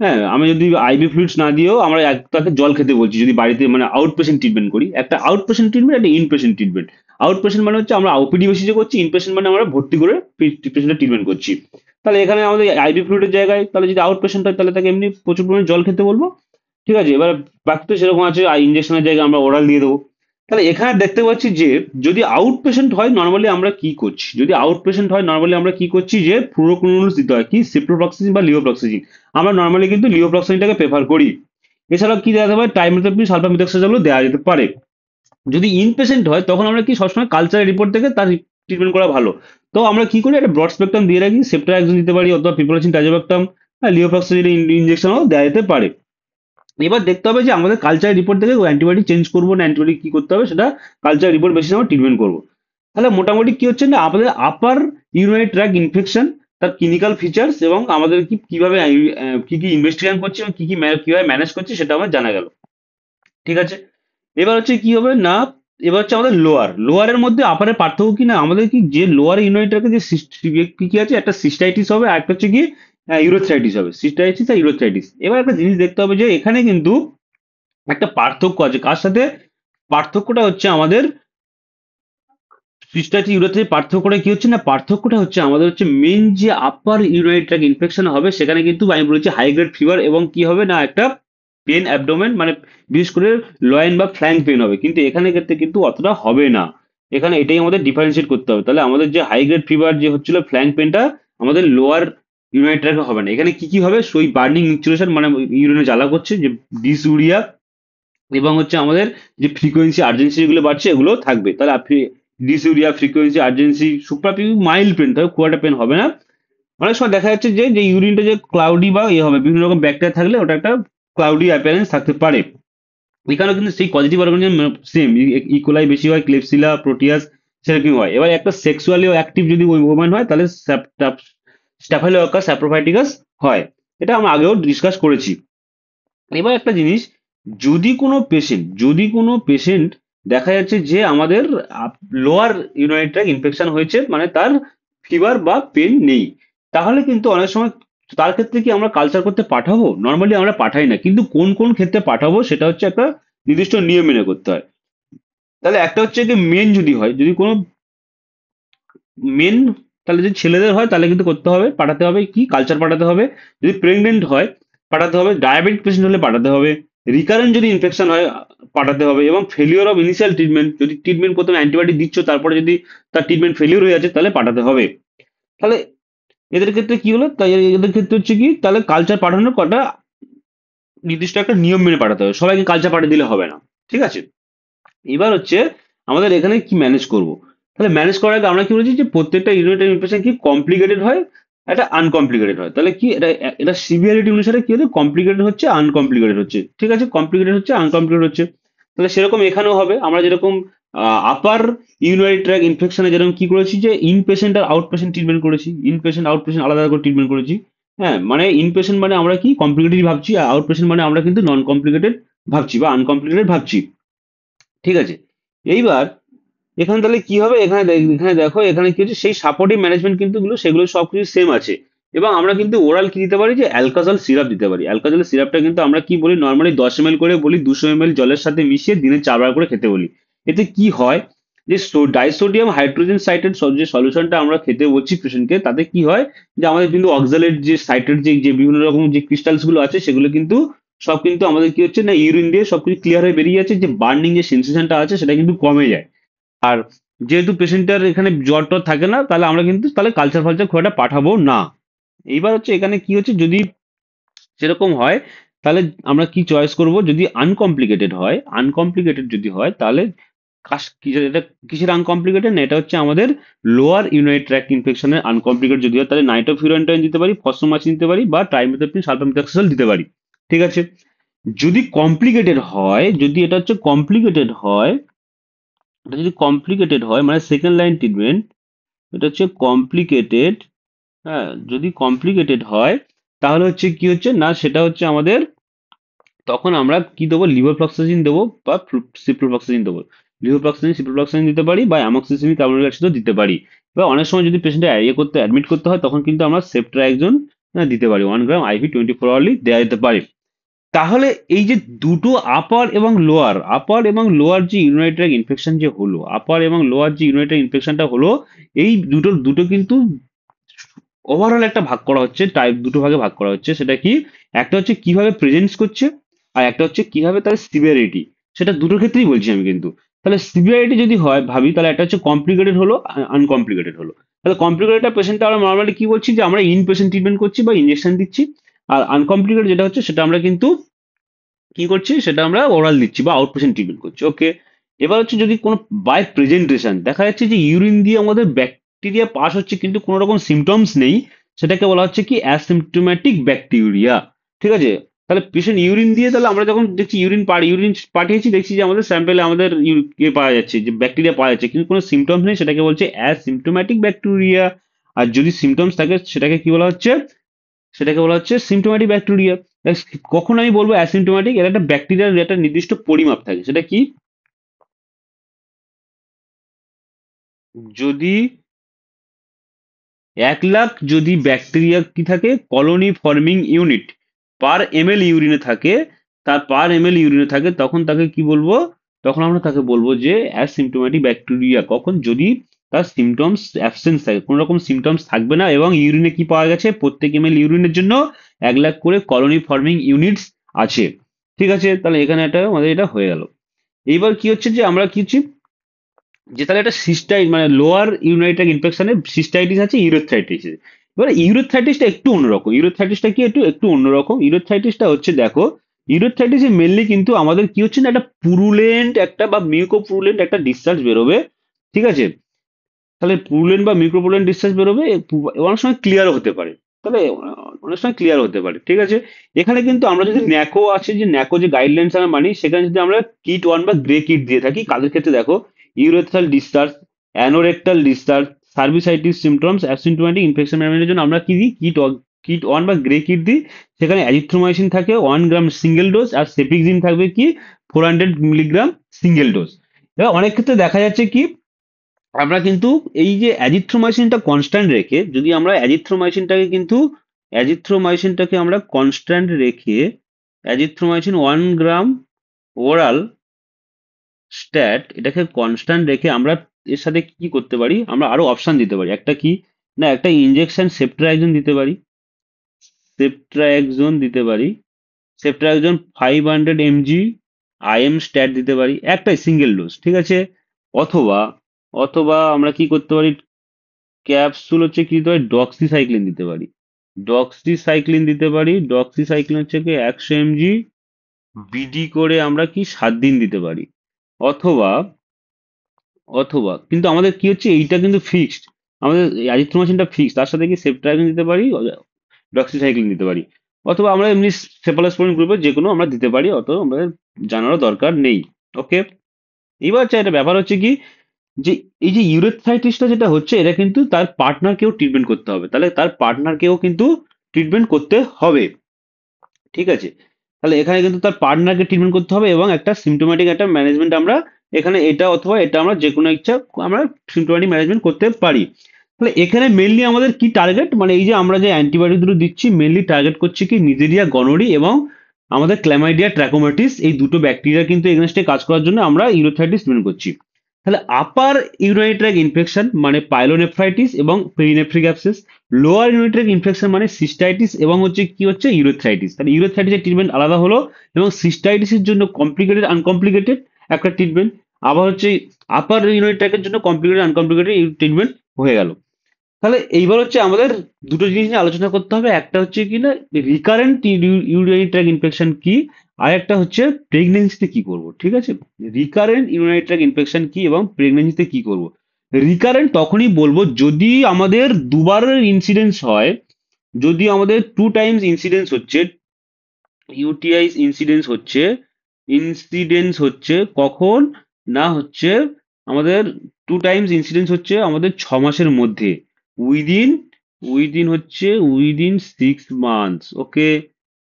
হ্যাঁ, আমি যদি আইভি ফ্লুইডস না দিয়েও আমরা তাকে জল খেতে বলছি, যদি বাড়িতে মানে আউট পেশেন্ট ট্রিটমেন্ট করি, একটা আউট পেশেন্ট ট্রিটমেন্ট, একটা in patient treatment. Out patient মানে হচ্ছে আমরা ওপিডি বেসিসে করছি, ইন পেশেন্ট মানে আমরা ভর্তি করে পেশেন্টের ট্রিটমেন্ট করছি। তাহলে এখানে আমাদের আইভি ফ্লুইডের জায়গায় তাহলে যদি আউট পেশেন্ট হয় তাহলে তাকে এমনি প্রচুর পরিমাণে জল খেতে বলবো। ঠিক আছে, এবার বাকি তো সেরকম আছে, ইঞ্জেকশনের জায়গায় আমরা ওরাল দিয়ে দেবো। তাহলে এখানে দেখতে পাচ্ছি যে যদি আউট পেশেন্ট হয় নর্মালি আমরা কি করছি, যদি আউট পেশেন্ট হয় নর্মালি আমরা কি করছি যে ফ্লুরোকুইনোজ দিতে হয়, কি সিপ্রোফ্লক্সাসিন বা লিওফ্লক্সাসিন। আমরা নর্মালি কিন্তু লিওফ্লক্সাসিনটাকে প্রেফার করি। এছাড়াও কি দেওয়া যেতে পারে, টাইমেথ্রিন সালফামিথক্সাজলও দেওয়া যেতে পারে। যদি ইন পেশেন্ট হয় তখন আমরা কি সবসময় কালচারের রিপোর্ট থেকে তার ট্রিটমেন্ট করা ভালো। তো আমরা কি করি, একটা ব্রড স্পেকট্রাম দিয়ে রাখি, সেপ্টাএক্সন দিতে পারি অথবা পিপ্রোলাচিন টাইজোব্যাক্টাম, লিওফ্লক্সাসিন ইনজেকশনও দেওয়া যেতে পারে। এবার দেখতে হবে যে আমাদের কালচার রিপোর্ট থেকে অ্যান্টিবায়োটিক চেঞ্জ করবো না অ্যান্টিবায়োটিক কি করতে হবে সেটা কালচার রিপোর্ট বেসিসে আমরা ট্রিটমেন্ট করবো। তাহলে মোটামুটি কি হচ্ছে না, আমাদের আপার ইউরিনারি ট্র্যাক্ট ইনফেকশন, তার ক্লিনিক্যাল ফিচার্স এবং আমাদের কি কিভাবে কি কি ইনভেস্টিগেশন করছি এবং কি কি কিভাবে ম্যানেজ করছি সেটা আমার জানা গেল। ঠিক আছে, এবার হচ্ছে কি হবে না, এবার হচ্ছে আমাদের লোয়ারের মধ্যে আপারের পার্থক্য কি না, আমাদের কি যে লোয়ার ইউনিটটাকে যে কি কি আছে, একটা সিস্টাইটিস হবে আর একটা হচ্ছে কি ইউরোথ্রাইটিস হবে, সিস্টাইটিস আর ইউরোথ্রাইটিস। এবার একটা জিনিস দেখতে হবে যে এখানে কিন্তু একটা পার্থক্য আছে, কার সাথে, পার্থক্যটা হচ্ছে আমাদের সিস্টাইটিস ইউরোথ্রাইটিস পার্থক্যটা কি হচ্ছে না, পার্থক্যটা হচ্ছে আমাদের হচ্ছে মেন যে আপার ইউরিনারি ট্র্যাক্ট ইনফেকশন হবে সেখানে কিন্তু আমি বলেছি হাই গ্রেড ফিভার এবং কি হবে না একটা পেন অ্যাবডোমেন, মানে বিশেষ করে লয়েন বা ফ্ল্যাঙ্ক পেন হবে, কিন্তু এখানে ক্ষেত্রে কিন্তু অতটা হবে না। এখানে এটাই আমাদের ডিফারেন্সিয়েট করতে হবে, তাহলে আমাদের যে হাই গ্রেড ফিভার যে হচ্ছিল ফ্ল্যাঙ্ক পেনটা আমাদের লোয়ার ইউরিনারি ট্র্যাক্টে হবে না। এখানে কি কি হবে, সই বার্নিং মিক্সচুরেশন, মানে ইউরিনে জ্বালা করছে, যে ডিসউরিয়া, এবং হচ্ছে আমাদের যে ফ্রিকোয়েন্সি আর্জেন্সি যেগুলো বাড়ছে এগুলো থাকবে। তাহলে আপনি ডিসইউরিয়া, ফ্রিকোয়েন্সি আর্জেন্সি, সুপ্রাপিউ মাইল্ড পেন, তাহলে খুব একটা পেন হবে না। অনেক সময় দেখা যাচ্ছে যে যে ইউরিনটা যে ক্লাউডি বা ইয়ে হবে, বিভিন্ন রকম ব্যাকটেরিয়া থাকলে ওটা একটা ক্লাউডি অ্যাপিয়ারেন্স থাকতে পারে। এখানেও কিন্তু সেই পজিটিভ অর্গানিজম সেম, ইকোলাই বেশি হয়, ক্লেপসিলা, প্রোটিয়াস সেরকম হয়। এবার একটা সেক্সুয়ালি অ্যাক্টিভ যদি ওই ওম্যান হয় তাহলে স্ট্যাফাইলোকাস স্যাপ্রোফাইটিকাস হয়। এটা আমরা আগেও ডিসকাস করেছি। এবার একটা জিনিস, যদি কোনো পেশেন্ট দেখা যাচ্ছে যে আমাদের লোয়ার ইউরিনারি ট্র্যাক্ট ইনফেকশন হয়েছে, মানে তার ফিভার বা পেন নেই, তাহলে কিন্তু অনেক সময় তার ক্ষেত্রে কি আমরা কালচার করতে পাঠাবো, নর্মালি আমরা পাঠাই না, কিন্তু কোন কোন ক্ষেত্রে পাঠাবো সেটা হচ্ছে একটা নির্দিষ্ট নিয়ম মেনে করতে হয়। তাহলে একটা হচ্ছে কি মেন যদি হয়, যদি কোনো মেন, তাহলে যদি ছেলেদের হয় তাহলে কিন্তু করতে হবে, পাঠাতে হবে কি কালচার পাঠাতে হবে। যদি প্রেগনেন্ট হয় পাঠাতে হবে, ডায়াবেটিক পেশেন্ট হলে পাঠাতে হবে, রিকারেন্ট যদি ইনফেকশন হয় পাঠাতে হবে, এবং ফেলিওর অফ ইনিশিয়াল ট্রিটমেন্ট, যদি ট্রিটমেন্ট প্রথমে অ্যান্টিবায়োটিক দিচ্ছ তারপরে যদি তার ট্রিটমেন্ট ফেলিওর হয়ে যাচ্ছে তাহলে পাঠাতে হবে। তাহলে এদের ক্ষেত্রে কি হলো, তাই এদের ক্ষেত্রে হচ্ছে কি, তাহলে কালচার পাঠানোর কটা নির্দিষ্ট একটা নিয়ম মেনে পাঠাতে হবে, সবাইকে কালচার পাঠিয়ে দিলে হবে না। ঠিক আছে, এবার হচ্ছে আমাদের এখানে কি ম্যানেজ করব। তাহলে ম্যানেজ করার আগে আমরা কি বলেছি যে প্রত্যেকটা ইউনিটের ইনফেকশন কি কমপ্লিকেটেড হয়, একটা আনকমপ্লিকেটেড হয়। তাহলে কি এটা, এটা সিভিয়ারিটি অনুসারে কি হচ্ছে, কমপ্লিকেটেড হচ্ছে আনকমপ্লিকেটেড হচ্ছে, ঠিক আছে, কমপ্লিকেটেড হচ্ছে আনকমপ্লিকেটেড হচ্ছে। তাহলে সেরকম এখানেও হবে, আমরা যেরকম আপার ইউরিনারি ট্র্যাক্ট ইনফেকশনে যেরকম কি করেছি যে ইন পেশেন্ট আর আউট পেশেন্ট ট্রিটমেন্ট করেছি, ইন পেশেন্ট আউট পেশেন্ট আলাদা করে ট্রিটমেন্ট করেছি। হ্যাঁ, মানে ইন পেশেন্ট মানে আমরা কি কমপ্লিকেটেড ভাবছি, আর আউট পেশেন্ট মানে আমরা কিন্তু নন কমপ্লিকেটেড ভাবছি বা আনকমপ্লিকেটেড ভাবছি। ঠিক আছে, এইবার এখানে তাহলে কি হবে, এখানে এখানে দেখো এখানে কি হচ্ছে, সেই সাপোর্টিভ ম্যানেজমেন্ট কিন্তু সেগুলো সবকিছু সেম আছে। এবং আমরা কিন্তু ওরাল কি দিতে পারি, যে অ্যালকাজল সিরাপ দিতে পারি। অ্যালকাজল সিরাপটা কিন্তু আমরা কি বলি, নর্মালি 10 ml করে বলি, 200 ml জলের সাথে মিশিয়ে দিনে 4 বার করে খেতে বলি। এতে কি হয়, যে ডাইসোডিয়াম হাইড্রোজেন সাইটের যে সলিউশনটা আমরা খেতে বলছি পেশেন্টকে, তাতে কি হয়, যে আমাদের কিন্তু অক্সালেট যে সাইটের যে যে বিভিন্ন রকম যে ক্রিস্টালস গুলো আছে, সেগুলো কিন্তু সব কিন্তু আমাদের কি হচ্ছে না, ইউরিন দিয়ে সবকিছু ক্লিয়ার হয়ে বেরিয়ে যাচ্ছে, যে বার্নিং যে সেন্সেশনটা আছে সেটা কিন্তু কমে যায়। আর যেহেতু পেশেন্টের এখানে জ্বর টর থাকে না, তাহলে আমরা কিন্তু তাহলে কালচার ফালচার খুব একটা পাঠাবো না। এইবার হচ্ছে এখানে কি হচ্ছে, যদি সেরকম হয় তাহলে আমরা কি চয়েস করব, যদি আনকমপ্লিকেটেড হয়, আনকমপ্লিকেটেড যদি হয় তাহলে এটা কিসের আনকমপ্লিকেটেড না, এটা হচ্ছে আমাদের লোয়ার ইউরিনারি ট্র্যাক্ট ইনফেকশনের আনকমপ্লিকেটেড যদি হয়, তাহলে নাইট্রোফিউরান্টাইন দিতে পারি, ফসফোমাইসিন দিতে পারি, বা ট্রাইমেথাইলপিন সালফামেথাক্সল দিতে পারি। ঠিক আছে। যদি কমপ্লিকেটেড হয়, যদি এটা হচ্ছে কমপ্লিকেটেড হয়, এটা যদি কমপ্লিকেটেড হয় মানে সেকেন্ড লাইন ট্রিটমেন্ট, এটা হচ্ছে কমপ্লিকেটেড, হ্যাঁ যদি কমপ্লিকেটেড হয়, তাহলে হচ্ছে কি হচ্ছে না, সেটা হচ্ছে আমাদের তখন আমরা কি দেবো, লিভোফ্লক্সাসিন দেবো বা সিপ্রোফ্লক্সাসিন দেবো। লিভোফ্লক্সাসিন সিপ্রোফ্লক্সাসিন দিতে পারি, বা অ্যামোক্সিসিলিন কার্বনিক অ্যাসিডও দিতে পারি। এবার অনেক সময় যদি পেশেন্টে অ্যাডমিট করতে হয়, তখন কিন্তু আমরা সেফট্রাইকজোন দিতে পারি, 1 গ্রাম আইভি 24 আওয়ারলি দেওয়া যেতে পারে। তাহলে এই যে দুটো আপার এবং লোয়ার যে ইউরিনারি ট্র্যাক্ট ইনফেকশন যে হলো, আপার এবং লোয়ার যে ইউরিনারি ট্র্যাক্ট ইনফেকশনটা হলো, এই দুটো দুটো কিন্তু ওভারঅল একটা ভাগ করা হচ্ছে, টাইপ দুটো ভাগে ভাগ করা হচ্ছে। সেটা কি, একটা হচ্ছে কিভাবে প্রেজেন্স করছে, আর একটা হচ্ছে কিভাবে তার সিভিয়ারিটি। সেটা দুটোর ক্ষেত্রেই বলছি আমি কিন্তু। তাহলে সিভিয়ারিটি যদি হয় ভাবি, তাহলে একটা হচ্ছে কমপ্লিকেটেড হলো, আনকমপ্লিকেটেড হলো। তাহলে কমপ্লিকেটেড পেশেন্টটা আমরা নর্মালি কি বলছি, যে আমরা ইন পেশেন্ট ট্রিটমেন্ট করছি বা ইনজেকশন দিচ্ছি। আর আনকমপ্লিকেটেড যেটা হচ্ছে, সেটা আমরা কিন্তু কি করছি, সেটা আমরা ওরাল দিচ্ছি বা আউট পেশেন্ট ট্রিটমেন্ট করছি। ওকে। এবার হচ্ছে যদি কোনো বাই প্রেজেন্টেশন দেখা যাচ্ছে যে ইউরিন দিয়ে আমাদের ব্যাকটেরিয়া পাস হচ্ছে কিন্তু কোনো রকম সিমটমস নেই, সেটাকে বলা হচ্ছে কি অ্যাসিম্পটোম্যাটিক ব্যাকটেরিয়া। ঠিক আছে। তাহলে পেশেন্ট ইউরিন দিয়ে, তাহলে আমরা যখন দেখছি ইউরিন পাঠিয়েছি, দেখছি যে আমাদের স্যাম্পেলে আমাদের পাওয়া যাচ্ছে, যে ব্যাকটেরিয়া পাওয়া যাচ্ছে, কিন্তু কোনো সিমটমস নেই, সেটাকে বলছে অ্যাসিম্পটোম্যাটিক ব্যাকটেরিয়া। আর যদি সিমটমস থাকে, সেটাকে বলা হচ্ছে সিমটোম্যাটিক ব্যাকটেরিয়া। কখন আমি বলবো অ্যাসিমটোম্যাটিক, এর একটা ব্যাকটেরিয়ার একটা নির্দিষ্ট পরিমাপ থাকে, সেটা কি, যদি 1 লাখ যদি ব্যাকটেরিয়া কি থাকে, colony forming unit per ml ইউরিনে থাকে, তার পার ml ইউরিনে থাকে, তখন তাকে কি বলবো, তখন আমরা তাকে বলবো যে অ্যাসিমটোম্যাটিক ব্যাকটেরিয়া। কখন, যদি তার সিমটমস অ্যাবসেন্স থাকে, কোনো রকম সিমটমস থাকবে না, এবং ইউরিনে কি পাওয়া গেছে, প্রত্যেক ml ইউরিনের জন্য 1 লাখ করে কলোনি ফর্মিং ইউনিটস আছে। ঠিক আছে, তাহলে এখানে একটা আমাদের এটা হয়ে গেল। এইবার কি হচ্ছে, যে আমরা কি হচ্ছে, যে তাহলে একটা মানে লোয়ার ইউরিনারি ইনফেকশনের সিস্টাইটিস আছে, ইউরোথ্রাইটিস। এবার ইউরোথ্রাইটিসটা একটু অন্যরকম। ইউরোথ্রাইটিসটা কি একটু একটু অন্যরকম। ইউরোথ্রাইটিসটা হচ্ছে, দেখো, ইউরোথ্রাইটিসে মেনলি কিন্তু আমাদের কি হচ্ছে না, একটা পুরুলেন্ট একটা বা মিউকো পুরুলেন্ট একটা ডিসচার্জ বেরোবে। ঠিক আছে। তাহলে পুরুলেন্ট বা মিউকোপুলেন্ট ডিসচার্জ বেরোবে, অনেক সময় ক্লিয়ারও হতে পারে। তাহলে অনেক সময় ক্লিয়ার হতে পারে। ঠিক আছে। এখানে কিন্তু আমরা যদি ন্যাকো আছে, যে ন্যাকো যে গাইডলাইন্স আমরা মানি, সেখানে যদি আমরা কিট 1 বা গ্রে কিট দিয়ে থাকি, কাদের ক্ষেত্রে দেখো, urethral discharge, anorectal discharge, cervicitis symptoms, asymptomatic infection ম্যানেজমেন্টের জন্য আমরা কি দিই, কিট 1 বা গ্রে কিট দিই। সেখানে অ্যাজিথ্রোমাইসিন থাকে 1 গ্রাম সিঙ্গেল ডোজ, আর সেপিক্সিন থাকবে কি 400 মিলিগ্রাম সিঙ্গেল ডোজ। এবার অনেক ক্ষেত্রে দেখা যাচ্ছে কি, আমরা কিন্তু এই যে অ্যাজিথ্রোমাইসিনটা কনস্ট্যান্ট রেখে, যদি আমরা অ্যাজিথ্রোমাইসিনটাকে আমরা কনস্ট্যান্ট রেখে, অ্যাজিথ্রোমাইসিন 1 গ্রাম ওরাল এটাকে কনস্ট্যান্ট রেখে আমরা এর সাথে কি করতে পারি, আমরা আরো অপশন দিতে পারি। একটা কি না, একটা ইনজেকশন সেপ্ট্রাইজোন দিতে পারি, সেপ্ট্রাইজোন দিতে পারি, সেপ্ট্রাইজোন 500 mg স্ট্যাট দিতে পারি, একটাই সিঙ্গেল ডোজ। ঠিক আছে। অথবা অথবা আমরা কি করতে পারি, ক্যাপসুল হচ্ছে কি দিতে পারি, ডক্সিসাইক্লিন দিতে পারি। ডক্সিসাইক্লিন হচ্ছে কি 100 mg বিডি করে আমরা কি 7 দিন দিতে পারি। অথবা অথবা কিন্তু আমাদের কি হচ্ছে, এইটা কিন্তু ফিক্সড, আমাদের অ্যাজিথ্রোমাইসিনটা ফিক্সড, তার সাথে কি সেপ্ট্রাইজিন দিতে পারি, ডক্সিসাইক্লিন দিতে পারি। অথবা আমরা এমনি সেফালোস্পোরিন গ্রুপের যে কোনো আমরা দিতে পারি, অত আমাদের জানারও দরকার নেই। ওকে। এবার হচ্ছে একটা ব্যাপার হচ্ছে কি, যে এই যে ইউরেথ্রাইটিসটা যেটা হচ্ছে, এটা কিন্তু তার পার্টনারকেও ট্রিটমেন্ট করতে হবে, তাহলে তার পার্টনারকেও কিন্তু ট্রিটমেন্ট করতে হবে। ঠিক আছে। তাহলে এখানে কিন্তু তার পার্টনারকে ট্রিটমেন্ট করতে হবে, এবং একটা সিমটোম্যাটিক একটা ম্যানেজমেন্ট আমরা এখানে এটা অথবা এটা আমরা যে কোনো ইচ্ছা আমরা সিমটোম্যাটিক ম্যানেজমেন্ট করতে পারি। তাহলে এখানে মেনলি আমাদের কি টার্গেট, মানে এই যে আমরা যে অ্যান্টিবায়োটিক দুটো দিচ্ছি মেনলি টার্গেট করছে কি নিজেরিয়া গনোরি এবং আমাদের ক্ল্যামাইডিয়া ট্র্যাকোমাটিস, এই দুটো ব্যাকটেরিয়া কিন্তু এগেনস্টে কাজ করার জন্য আমরা ইউরোথাইটিস ট্রিটমেন্ট করছি। তাহলে আপার ইউরিনারি ট্র্যাক্ট ইনফেকশন মানে পাইলোনেফ্রাইটিস এবং perinephric abscess, lower urinary tract infection মানে সিস্টাইটিস এবং হচ্ছে কি হচ্ছে ইউরোথ্রাইটিস। তাহলে ইউরোথ্রাইটিসের ট্রিটমেন্ট আলাদা হলো এবং সিস্টাইটিসের জন্য কমপ্লিকেটেড আনকমপ্লিকেটেড একটা ট্রিটমেন্ট, আবার হচ্ছে আপার ইউরিনারি ট্র্যাক্টের জন্য কমপ্লিকেটেড আনকমপ্লিকেটেড ট্রিটমেন্ট হয়ে গেল। তাহলে এইবার হচ্ছে আমাদের দুটো জিনিস নিয়ে আলোচনা করতে হবে, একটা হচ্ছে কি না রিকারেন্ট ইউরিনারি ট্র্যাক্ট ইনফেকশন কি, আর একটা হচ্ছে প্রেগনেন্সিতে কি করব। ঠিক আছে, রিকারেন্ট ইউরিনারি ট্র্যাক্ট ইনফেকশন কি এবং প্রেগনেন্সিতে কি করব। রিকারেন্ট তখনই বলবো যদি আমাদের দুবারের ইনসিডেন্স হয়, যদি আমাদের টু টাইমস ইনসিডেন্স হচ্ছে, ইউটিআই ইনসিডেন্স হচ্ছে কখন না হচ্ছে আমাদের টু টাইমস ইনসিডেন্স হচ্ছে আমাদের 6 মাসের মধ্যে, উইদিন উইদিন 6 মান্থস, ওকে,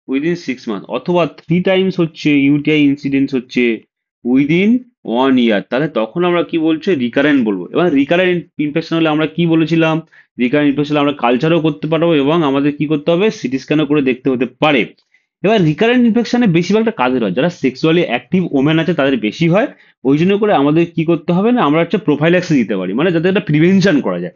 উইদিন 6 মান্থ, অথবা থ্রি টাইমস হচ্ছে ইউটিআই ইনসিডেন্স হচ্ছে উইদিন 1 ইয়ার, তাহলে তখন আমরা কি বলছে রিকারেন্ট বলবো। এবার রিকারেন্ট ইনফেকশন হলে আমরা কি বলেছিলাম, রিকারেন্ট ইনফেকশন আমরা কালচারও করতে পারবো এবং আমাদের কি করতে হবে সিটি স্ক্যানও করে দেখতে হতে পারে। এবার রিকারেন্ট ইনফেকশনে বেশিরভাগটা কাদের হয়, যারা সেক্সুয়ালি অ্যাক্টিভ ওমেন আছে তাদের বেশি হয়। ওই জন্য করে আমাদের কি করতে হবে না, আমরা হচ্ছে প্রোফাইল্যাক্সিস দিতে পারি, মানে যাতে এটা প্রিভেনশন করা যায়।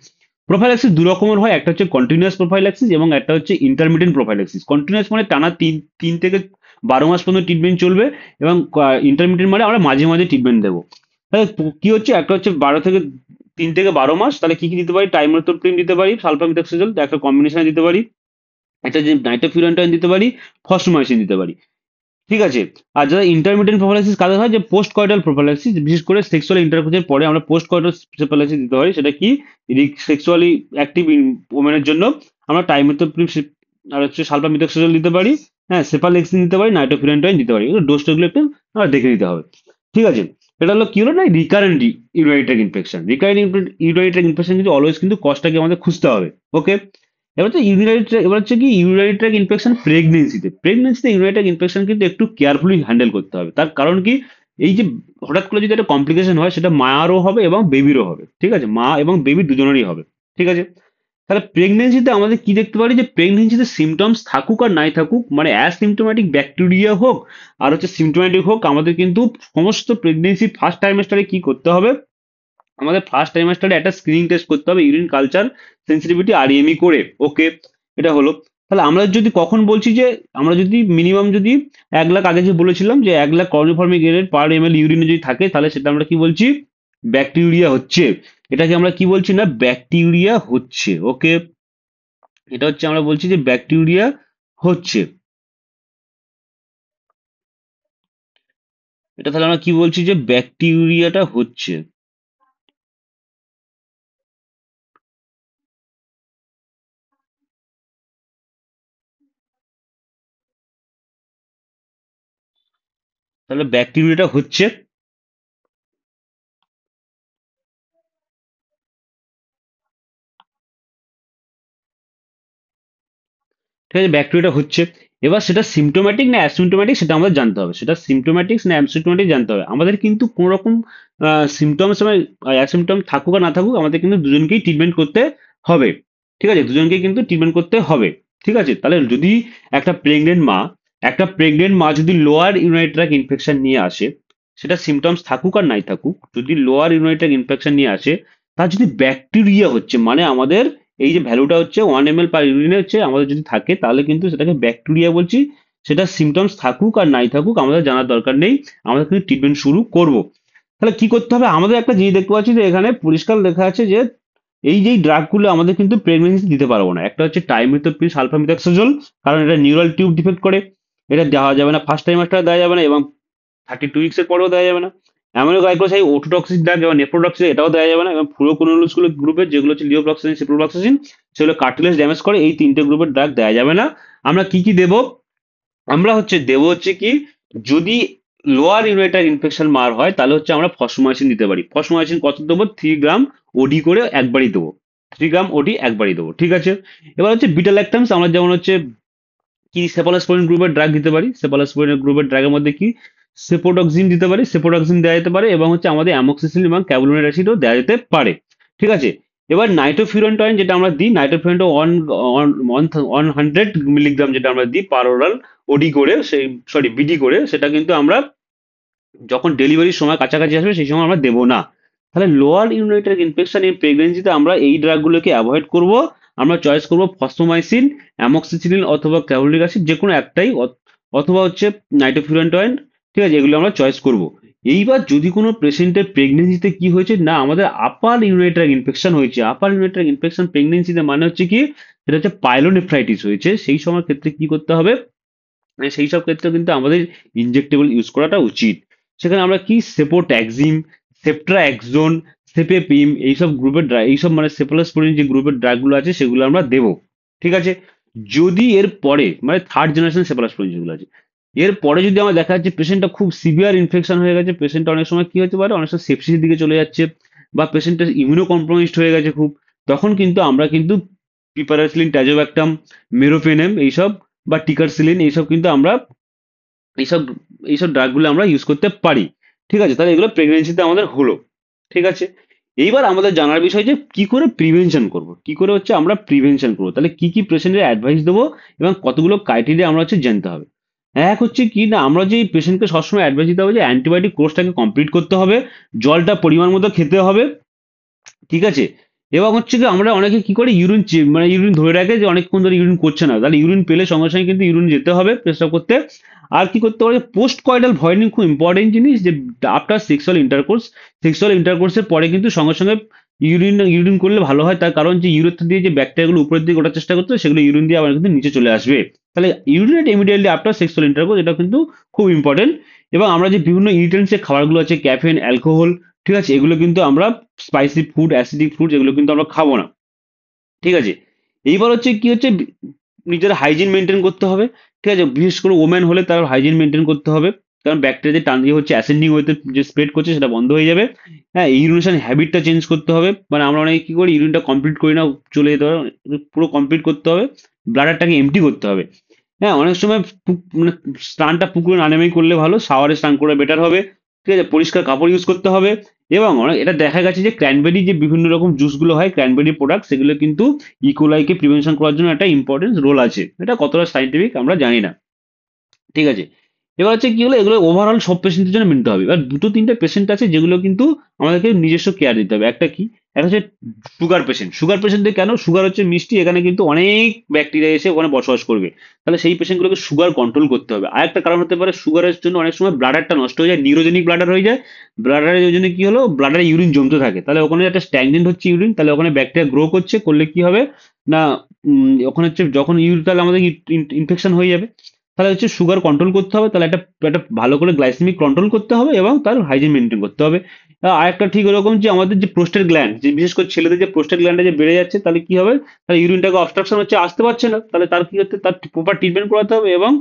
প্রোফাইল্যাক্সিস দু রকমের হয়, একটা হচ্ছে কন্টিনিউয়াস প্রোফাইল্যাক্সিস এবং একটা হচ্ছে ইন্টারমিডিয়েন্ট প্রোফাইল্যাক্সিস। কন্টিনিউয়াস মানে টানা 3 থেকে 12 মাস পর্যন্ত ট্রিটমেন্ট চলবে এবং ইন্টারমিডিয়েট মানে আমরা মাঝে মাঝে ট্রিটমেন্ট দেবো। তাহলে কি হচ্ছে, একটা হচ্ছে 3 থেকে 12 মাস, তাহলে কি কি দিতে পারি, টাইমেথোপ্রিম দিতে পারি, সালফামিথাক্সিজল একটা কম্বিনেশনে দিতে পারি, একটা যে নাইট্রোফিউরান্টাইন দিতে পারি, ফসফোমাইসিন দিতে পারি। ঠিক আছে। আর যারা ইন্টারমিডিয়েন্ট প্রোফাইলাইসিস কাদের হয়, যে পোস্ট কয়টাল প্রোফাইলাইসিস, বিশেষ করে সেক্সুয়াল ইন্টারকোর্সের পরে আমরা পোস্ট কয়টাল প্রোফাইলাইসিস দিতে পারি, সেটা কি সেক্সুয়ালি অ্যাক্টিভ ওমেনের জন্য আমরা টাইমেথোপ্রিম আর হচ্ছে সালফামিথাক্সিজল দিতে পারি, হ্যাঁ সেফালেক্সিন দিতে পারি, নাইট্রোফিউরান্টাইন দিতে পারি, এগুলো ডোজটা একটু আমরা দেখে নিতে হবে। ঠিক আছে, এটা হলো কি হলো না recurrent urinary tract infection. Recurrent urinary tract infection কিন্তু অলওয়েজ কিন্তু কজটাকে আমাদের খুঁজতে হবে। ওকে, এবার হচ্ছে কি ইউরিনারি ট্র্যাক্ট ইনফেকশন প্রেগনেন্সিতে ইউরিনারি ট্র্যাক্ট ইনফেকশন কিন্তু একটু কেয়ারফুলি হ্যান্ডেল করতে হবে। তার কারণ কি, এই যে হঠাৎ করে যদি একটা কমপ্লিকেশন হয় সেটা মায়েরও হবে এবং বেবিরও হবে। ঠিক আছে, মা এবং বেবি দুজনেরই হবে। ঠিক আছে, তাহলে প্রেগনেন্সিতে আমাদের কি দেখতে পারি, যে প্রেগনেন্সিতে সিমটমস থাকুক আর নাই থাকুক, মানে অ্যাসিমটোম্যাটিক ব্যাকটেরিয়া হোক আর হচ্ছে সিমটোম্যাটিক হোক, আমাদের কিন্তু সমস্ত প্রেগনেন্সি ফার্স্ট ট্রাইমেস্টারে কি করতে হবে, আমাদের ফার্স্ট ট্রাইমাস্টারে একটা স্ক্রিনিং টেস্ট করতে হবে ইউরিন কালচার সেন্সিটিভিটি আরইএমই করে। ওকে, এটা হলো। তাহলে আমরা যদি কখন বলছি যে আমরা যদি মিনিমাম যদি 1 লাখ, আগে যে বলেছিলাম যে 1 লাখ ক্লোরিফর্মিক এসিড পার এমএল ইউরিনে যদি থাকে, তাহলে সেটা আমরা কি বলছি ব্যাকটেরিয়া হচ্ছে। এটাকে আমরা কি বলছি না ব্যাকটেরিয়া হচ্ছে। ওকে, এটা হচ্ছে আমরা বলছি যে ব্যাকটেরিয়া হচ্ছে। এটা তাহলে আমরা কি বলছি যে ব্যাকটেরিয়াটা হচ্ছে। তাহলে ব্যাকটেরিয়াটা হচ্ছে। ঠিক আছে, ব্যাকটেরিয়াটা হচ্ছে। এবার সেটা সিমটোম্যাটিক না অ্যাসিমটোম্যাটিক সেটা আমাদের জানতে হবে, সেটা সিমটোম্যাটিক না অ্যাসিমটোম্যাটিক জানতে হবে আমাদের। কিন্তু কোনো রকম সিমটমস অ্যাসিমটম থাকুক আর না থাকুক, আমাদের কিন্তু দুজনকেই ট্রিটমেন্ট করতে হবে। ঠিক আছে, দুজনকেই কিন্তু ট্রিটমেন্ট করতে হবে। ঠিক আছে, তাহলে যদি একটা প্রেগনেন্ট মা যদি লোয়ার ইউরিনারি ট্র্যাক্ট ইনফেকশন নিয়ে আসে, সেটা সিমটমস থাকুক আর নাই থাকুক, যদি লোয়ার ইউরিনারি ট্র্যাক্ট ইনফেকশন নিয়ে আসে, তার যদি ব্যাকটেরিয়া হচ্ছে, মানে আমাদের এই যে ভ্যালুটা হচ্ছে 1 ml পার ইউরিনে হচ্ছে আমাদের যদি থাকে, তাহলে কিন্তু সেটাকে ব্যাকটেরিয়া বলছি। সেটা সিমটমস থাকুক আর নাই থাকুক আমাদের জানার দরকার নেই, আমরা কিন্তু ট্রিটমেন্ট শুরু করব। তাহলে কি করতে হবে, আমাদের একটা জিনিস দেখতে পাচ্ছি যে এখানে পরিষ্কার লেখা আছে যে এই যে ড্রাগগুলো আমাদের কিন্তু প্রেগনেন্সি দিতে পারবো না। একটা হচ্ছে টাইমেথোপ্রিল সালফামিথাক্সোজল, কারণ এটা নিউরাল টিউব ডিফেক্ট করে, এটা দেওয়া যাবে না ফার্স্ট টাইমাস্টার, দেওয়া যাবে না এবং 32 এর পরেও দেওয়া যাবে না। অ্যামিনো গ্লাইকোসাইড ওটোটক্সিক ড্রাগ এবং নেফ্রোটক্সিক এটাও দেওয়া যাবে না, এবং ফ্লুরোকুইনোজগুলো গ্রুপের যেগুলো হচ্ছে লিওপ্রক্সাসিন সিপ্রোফ্লক্সাসিন, সেগুলো কার্টিলেজ ড্যামেজ করে, এই 3টে গ্রুপের ড্রাগ দেওয়া যাবে না। আমরা কি কি দেব, আমরা হচ্ছে দেব হচ্ছে কি, যদি লোয়ার ইউরিনারি ইনফেকশন মার হয় তাহলে হচ্ছে আমরা ফসফোমাইসিন দিতে পারি। ফসফোমাইসিন কত দেবো, 3 গ্রাম ওডি করে একবারই দেবো, 3 গ্রাম ওডি একবারই দেবো। ঠিক আছে, এবার হচ্ছে বিটা ল্যাকটামস, আমরা যেমন হচ্ছে কি সেফালোস্পোরিন গ্রুপের ড্রাগ দিতে পারি, সেফালোস্পোরিন গ্রুপের ড্রাগের মধ্যে কি সেপোডক্সিন দিতে পারি, সেপোডক্সিন দেওয়া যেতে পারে এবং হচ্ছে আমাদের অ্যামোক্সিসিলিন এবং ক্যাবুলোনিক অ্যাসিডও দেওয়া যেতে পারে। ঠিক আছে, এবার নাইট্রোফিউরানটয়েন যেটা আমরা দিই, নাইট্রোফিউরানটয়েন 100 মিলিগ্রাম যেটা আমরা দিই পার ওরাল ওডি করে, সেই সরি বিডি করে, সেটা কিন্তু আমরা যখন ডেলিভারির সময় কাছাকাছি আসবে সেই সময় আমরা দেবো না। তাহলে লোয়ার ইউরিনারি ইনফেকশন ইন প্রেগনেন্সিতে আমরা এই ড্রাগগুলোকে অ্যাভয়েড করব। আমরা চয়েস করব ফসফোমাইসিন, অ্যামক্সিসিলিন অথবা ক্যালোরিক অ্যাসিড, যে কোনো একটাই, অথবা হচ্ছে নাইট্রোফিউরানটয়েন। ঠিক আছে, এগুলো আমরা চয়েস করব। এইবার যদি কোনো পেশেন্টের প্রেগনেন্সিতে কি হয়েছে না, আমাদের আপার ইউরিনারি ইনফেকশন হয়েছে, আপার ইউরিনারি ইনফেকশন প্রেগনেন্সিতে মানে হচ্ছে কি, সেটা হচ্ছে পাইলোনেফ্রাইটিস হয়েছে, সেই সময় ক্ষেত্রে কি করতে হবে, মানে সেই সব ক্ষেত্রে কিন্তু আমাদের ইনজেক্টেবল ইউজ করাটা উচিত। সেখানে আমরা কি সেপোট্যাক্সিম, সেপ্ট্রাএক্সোন, সেপেপিম, এইসব গ্রুপের এইসব মানে সেফালোস্পোরিন যে গ্রুপের ড্রাগগুলো আছে সেগুলো আমরা দেবো। ঠিক আছে, যদি এর পরে মানে থার্ড জেনারেশন সেফালোস্পোরিন যেগুলো আছে, এর পরে যদি আমার দেখা যাচ্ছে পেশেন্টটা খুব সিভিয়ার ইনফেকশন হয়ে গেছে, পেশেন্টটা অনেক সময় কি হতে পারে, অনেক সময় সেপসিসের দিকে চলে যাচ্ছে, বা পেশেন্টের ইমিউনো কম্প্রোমাইজড হয়ে গেছে খুব, তখন কিন্তু আমরা কিন্তু পিপারাসিলিন, ট্যাজোব্যাক্টাম, মেরোপেনেম এইসব, বা টিকারসিলিন এইসব কিন্তু আমরা এইসব এইসব ড্রাগগুলো আমরা ইউজ করতে পারি। ঠিক আছে, তাহলে এগুলো প্রেগনেন্সিতে আমাদের হলো। ঠিক আছে, এইবার আমাদের জানার বিষয় যে কি করে প্রিভেনশন করব, কি করে হচ্ছে আমরা প্রিভেনশন করবো, তাহলে কি কি পেশেন্টের অ্যাডভাইস দেবো এবং কতগুলো ক্রাইটেরিয়া আমরা হচ্ছে জানতে হবে। এক হচ্ছে কি না, আমরা যে পেশেন্টকে সবসময় অ্যাডভাইস দিতে হবে যে অ্যান্টিবায়োটিক কোর্সটাকে কমপ্লিট করতে হবে, জলটা পরিমাণ মতো খেতে হবে। ঠিক আছে, এবং হচ্ছে কি আমরা অনেকে কি করে ইউরিন মানে ইউরিন ধরে রাখে যে অনেকক্ষণ ধরে ইউরিন করছে না, তাহলে ইউরিন পেলে সঙ্গে সঙ্গে কিন্তু ইউরিন যেতে হবে পেশাব করতে। আর কি করতে পারে, পোস্ট কয়টাল ভয়েডিং খুব ইম্পর্টেন্ট জিনিস, যে আফটার সেক্সুয়াল ইন্টারকোর্সের পরে কিন্তু সঙ্গে সঙ্গে ইউরিন ইউরিন করলে ভালো হয়, তার কারণ যে ইউরেথা দিয়ে যে ব্যাকটেরিয়াগুলো উপরের দিকে ওঠার চেষ্টা করতে সেগুলো ইউরিন দিয়ে আবার কিন্তু নিচে চলে আসবে। তাহলে urinate immediately after sexual intercourse, এটা কিন্তু খুব ইম্পর্টেন্ট। এবং আমরা যে বিভিন্ন ইরিটেন্টস যে খাবারগুলো আছে, ক্যাফেন, অ্যালকোহল, ঠিক আছে, এগুলো কিন্তু আমরা, স্পাইসি ফুড, অ্যাসিডিক ফুড, এগুলো কিন্তু আমরা খাবো না। ঠিক আছে, এইবার হচ্ছে কি হচ্ছে, নিজের হাইজিন মেনটেন করতে হবে। ঠিক আছে, বিশেষ করে ওমেন হলে তার হাইজিন মেনটেন করতে হবে, কারণ ব্যাকটেরিয়া যে টান দিয়ে হচ্ছে অ্যাসেন্ডিং ওয়েতে যে স্প্রেড করছে সেটা বন্ধ হয়ে যাবে। হ্যাঁ, ইউরিনেশন হ্যাবিটটা চেঞ্জ করতে হবে, মানে আমরা অনেকে কি করি, ইউরিনটা কমপ্লিট করি না, চলে যেতে হবে, পুরো কমপ্লিট করতে হবে, ব্লাডারটাকে এমটি করতে হবে। হ্যাঁ, অনেক সময় মানে স্নানটা পুকুরে না নেমেই করলে ভালো, শাওয়ারে স্নান করে বেটার হবে। ঠিক আছে, পরিষ্কার কাপড় ইউজ করতে হবে। এবং অনেক এটা দেখা গেছে যে ক্র্যানবেরি যে বিভিন্ন রকম জুসগুলো হয়, ক্র্যানবেরি প্রোডাক্ট, সেগুলো কিন্তু ইকোলাইকে প্রিভেনশন করার জন্য একটা ইম্পর্টেন্ট রোল আছে, এটা কতটা সাইন্টিফিক আমরা জানি না। ঠিক আছে, এবার হচ্ছে কি হলো, এগুলো ওভারঅল সব পেশেন্টের জন্য মিলতে হবে। এবার দুটো তিনটে পেশেন্ট আছে যেগুলো কিন্তু আমাদেরকে নিজস্ব কেয়ার দিতে হবে। একটা কি, একটা হচ্ছে সুগার পেশেন্ট। সুগার পেশেন্টদের কেন, সুগার হচ্ছে মিষ্টি, এখানে কিন্তু অনেক ব্যাকটেরিয়া এসে ওখানে বসবাস করবে, তাহলে সেই পেশেন্টগুলোকে সুগার কন্ট্রোল করতে হবে। আর একটা কারণ হতে পারে, সুগারের জন্য অনেক সময় ব্লাডারটা নষ্ট হয়ে যায়, নিউরোজেনিক ব্লাডার হয়ে যায়। ব্লাডারের ওই জন্য কি হলো, ব্লাডারে ইউরিন জমতে থাকে, তাহলে ওখানে একটা স্ট্যাগনেন্ট হচ্ছে ইউরিন, তাহলে ওখানে ব্যাকটেরিয়া গ্রো করছে, করলে কি হবে না, ওখানে হচ্ছে যখন ইউরিন, তাহলে আমাদের ইনফেকশন হয়ে যাবে। তাহলে হচ্ছে সুগার কন্ট্রোল করতে হবে, তাহলে একটা একটা ভালো করে গ্লাইসেমিক কন্ট্রোল করতে হবে এবং তার হাইজিন মেনটেন করতে হবে। আর একটা ঠিক এরকম যে আমাদের যে প্রোস্টেট গ্ল্যান্ড, যে বিশেষ করে ছেলেদের যে প্রোস্টেট গ্ল্যান্ডটা যে বেড়ে যাচ্ছে, তাহলে কি হবে, তাহলে ইউরিনটাকে অবস্ট্রাকশন হচ্ছে, আসতে পারছে না, তাহলে তার কি হচ্ছে, তার প্রপার ট্রিটমেন্ট করাতে হবে এবং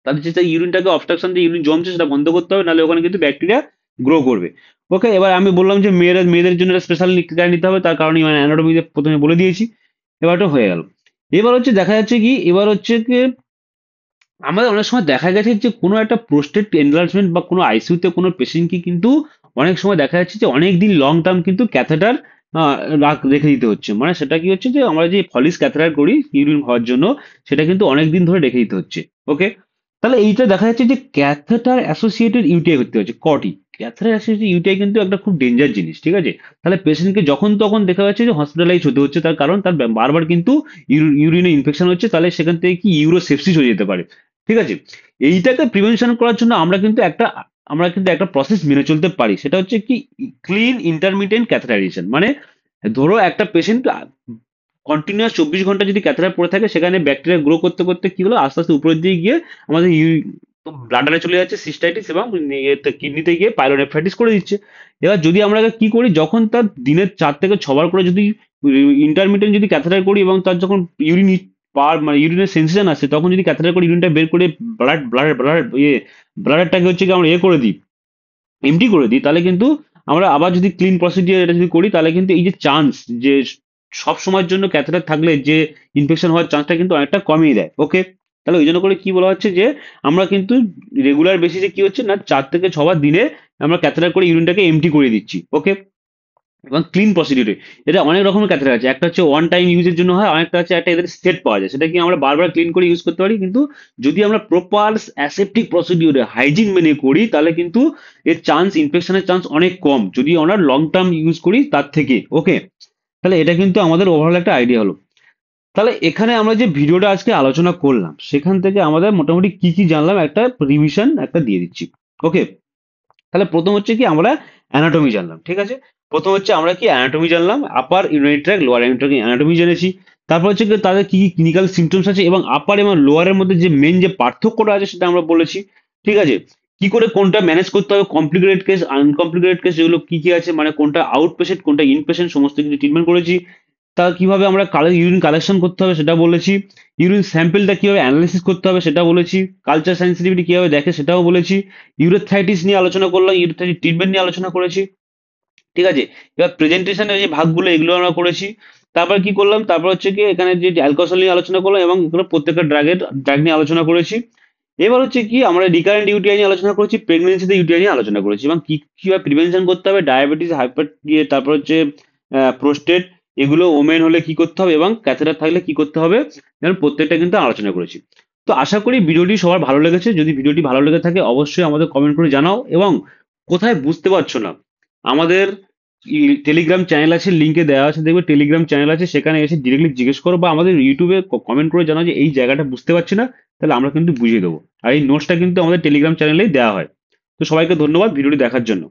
তাদের যে ইউরিনটাকে অবস্ট্রাকশন, যে ইউরিন জমছে সেটা বন্ধ করতে হবে, নাহলে ওখানে কিন্তু ব্যাকটেরিয়া গ্রো করবে। ওকে, এবার আমি বললাম যে মেয়েদের জন্য স্পেশাল কেয়ার নিতে হবে, তার কারণে মানে অ্যানাটমি প্রথমে বলে দিয়েছি, এবারটা হয়ে গেল। এবার হচ্ছে দেখা যাচ্ছে কি, এবার হচ্ছে কি, আমাদের অনেক সময় দেখা গেছে যে কোনো একটা প্রোস্টেট এনলার্জমেন্ট বা কোনো আইসিইউতে কোনো পেশেন্টকে কিন্তু অনেক সময় দেখা যাচ্ছে যে অনেক দিন লং টার্ম কিন্তু ক্যাথেটার রেখে দিতে হচ্ছে, মানে সেটা কি হচ্ছে যে আমরা যে ফলিস ক্যাথেটার করি ইউরিন হওয়ার জন্য, সেটা কিন্তু অনেক দিন ধরে রেখে দিতে হচ্ছে। ওকে, তাহলে এইটা দেখা যাচ্ছে যে ক্যাথেটার অ্যাসোসিয়েটেড ইউটিআই হতে হচ্ছে, কটি ক্যাথেটার অ্যাসোসিয়েটেড ইউটিআই কিন্তু একটা খুব ডেঞ্জার জিনিস। ঠিক আছে, তাহলে পেশেন্টকে যখন তখন দেখা যাচ্ছে যে হসপিটালাইজ হতে হচ্ছে, তার কারণ তার বারবার কিন্তু ইউরিনে ইনফেকশন হচ্ছে, তাহলে সেখান থেকে কি ইউরোসেপসিস হয়ে যেতে পারে। ঠিক আছে, এইটাকে প্রিভেনশন করার জন্য আমরা কিন্তু একটা প্রসেস মেনে চলতে পারি, সেটা হচ্ছে কি, ক্লিন ইন্টারমিডিয়েন্ট ক্যাথেটারাইজেশন। মানে ধরো একটা পেশেন্ট কন্টিনিউয়াস 24 ঘন্টা যদি ক্যাথেটার পড়ে থাকে, সেখানে ব্যাকটেরিয়া গ্রো করতে করতে কি হলো, আস্তে আস্তে উপরের দিকে গিয়ে আমাদের ব্লাডারে চলে যাচ্ছে সিস্টাইটিস, এবং কিডনিতে গিয়ে পাইলোনেফ্রাইটিস করে দিচ্ছে। এবার যদি আমরা কি করি, যখন তার দিনের 4 থেকে 6 বার করে যদি ইন্টারমিডিয়েন্ট যদি ক্যাথেটার করি, এবং তার যখন ইউরিন মানে ইউরিনের সেন্সেশন আসে, তখন যদি ক্যাথেটার করে ইউরিনটা বের করে ব্লাডারটাকে হচ্ছে কি আমরা করে দিই, এমটি করে দিই, তাহলে কিন্তু আমরা আবার যদি ক্লিন প্রসিডিওর এটা যদি করি, তাহলে কিন্তু এই যে চান্স যে সব সময়ের জন্য ক্যাথেটার থাকলে যে ইনফেকশন হওয়ার চান্সটা কিন্তু অনেকটা কমিয়ে দেয়। ওকে, তাহলে ওই জন্য করে কি বলা হচ্ছে যে আমরা কিন্তু রেগুলার বেসিসে কি হচ্ছে না, 4 থেকে 6 বার দিনে আমরা ক্যাথেটার করে ইউরিনটাকে এমটি করে দিচ্ছি। ওকে, এবং ক্লিন প্রসিডিউরে। এটা অনেক রকমের ক্যাথেটার আছে, একটা হচ্ছে ওয়ান টাইম ইউজের জন্য হয়, অনেকটা হচ্ছে একটা এদের সেট পাওয়া যায়, সেটা কি আমরা বারবার ক্লিন করে ইউজ করতে পারি। কিন্তু যদি আমরা প্রপার অ্যাসেপ্টিক প্রসিডিউরে হাইজিন মেনে করি তাহলে কিন্তু এর চান্স, ইনফেকশনের চান্স অনেক কম যদি আমরা লং টার্ম ইউজ করি তার থেকে। ওকে, তাহলে এটা কিন্তু আমাদের ওভারঅল একটা আইডিয়া হলো। তাহলে এখানে আমরা যে ভিডিওটা আজকে আলোচনা করলাম সেখান থেকে আমাদের মোটামুটি কি কি জানলাম একটা রিভিশন একটা দিয়ে দিচ্ছি। ওকে, তাহলে প্রথম হচ্ছে কি আমরা অ্যানাটমি জানলাম, ঠিক আছে। প্রথম হচ্ছে আমরা কি অ্যানাটমি জানলাম, upper urinary tract, lower urinary tract anatomy জেনেছি। তারপর হচ্ছে কি তাদের কি কি ক্লিনিক্যাল সিমটমস আছে এবং আপার এবং লোয়ারের মধ্যে যে মেন যে পার্থক্যটা আছে সেটা আমরা বলেছি, ঠিক আছে। কি করে কোনটা ম্যানেজ করতে হবে, কমপ্লিকেটেড কেস, আনকমপ্লিকেটেড কেস যেগুলো কি কি আছে, মানে কোনটা আউট পেশেন্ট কোনটা ইন পেশেন্ট, সমস্ত কিছু ট্রিটমেন্ট করেছি। তা কিভাবে আমরা ইউরিন কালেকশন করতে হবে সেটা বলেছি। ইউরিন স্যাম্পেলটা কিভাবে অ্যানালিসিস করতে হবে সেটা বলেছি। কালচার সেন্সিটিভিটি কিভাবে দেখে সেটাও বলেছি। ইউরেথ্রাইটিস নিয়ে আলোচনা করলাম, ইউরেথ্রাইটিস ট্রিটমেন্ট নিয়ে আলোচনা করেছি, ঠিক আছে। এবার প্রেজেন্টেশনের যে ভাগগুলো এগুলো আমরা করেছি। তারপর কি করলাম, তারপর হচ্ছে কি এখানে যে অ্যালকোহল নিয়ে আলোচনা করলাম এবং এগুলো প্রত্যেকটা ড্রাগ নিয়ে আলোচনা করেছি। এবার হচ্ছে কি আমরা রিকারেন্ট ইউটিআই নিয়ে আলোচনা করেছি, প্রেগনেন্সিতে ইউটিআই নিয়ে আলোচনা করেছি এবং কি কিভাবে প্রিভেনশন করতে হবে, ডায়াবেটিস, হাইপার, তারপর হচ্ছে প্রোস্টেট, এগুলো ওমেন হলে কি করতে হবে এবং ক্যাথেটার থাকলে কি করতে হবে, যেমন প্রত্যেকটা কিন্তু আলোচনা করেছি। তো আশা করি ভিডিওটি সবার ভালো লেগেছে। যদি ভিডিওটি ভালো লেগে থাকে অবশ্যই আমাদের কমেন্ট করে জানাও, এবং কোথায় বুঝতে পারছো না আমাদের টেলিগ্রাম চ্যানেল আছে, লিঙ্কে দেওয়া আছে, দেখবে টেলিগ্রাম চ্যানেল আছে, সেখানে এসে ডিরেক্টলি জিজ্ঞেস করো বা আমাদের ইউটিউবে কমেন্ট করে জানাও যে এই জায়গাটা বুঝতে পারছি না, তাহলে আমরা কিন্তু বুঝিয়ে দেবো। আর এই নোটসটা কিন্তু আমাদের টেলিগ্রাম চ্যানেলেই দেওয়া হয়। তো সবাইকে ধন্যবাদ ভিডিওটি দেখার জন্য।